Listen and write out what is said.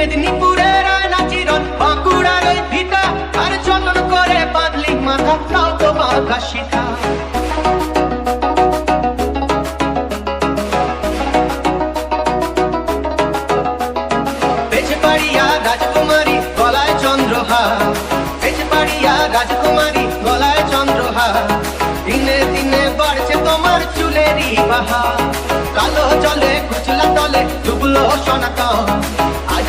মেদিনীপুরের আয়না চিরন, বাঁকুড়ার ওই ভিটা, আর যতন করে বাঁধলি মাথা, তাও তো বাঁধা শিখা। বেজবাড়িয়া রাজকুমারী গলায় চন্দ্রহার, বেজবাড়িয়া রাজকুমারী গলায় চন্দ্রহার। দিনে দিনে বাড়ছে তোমার চুলেরই বাহার, কালো জলে কুচলা তলে ডুবলো সনাতন। আজ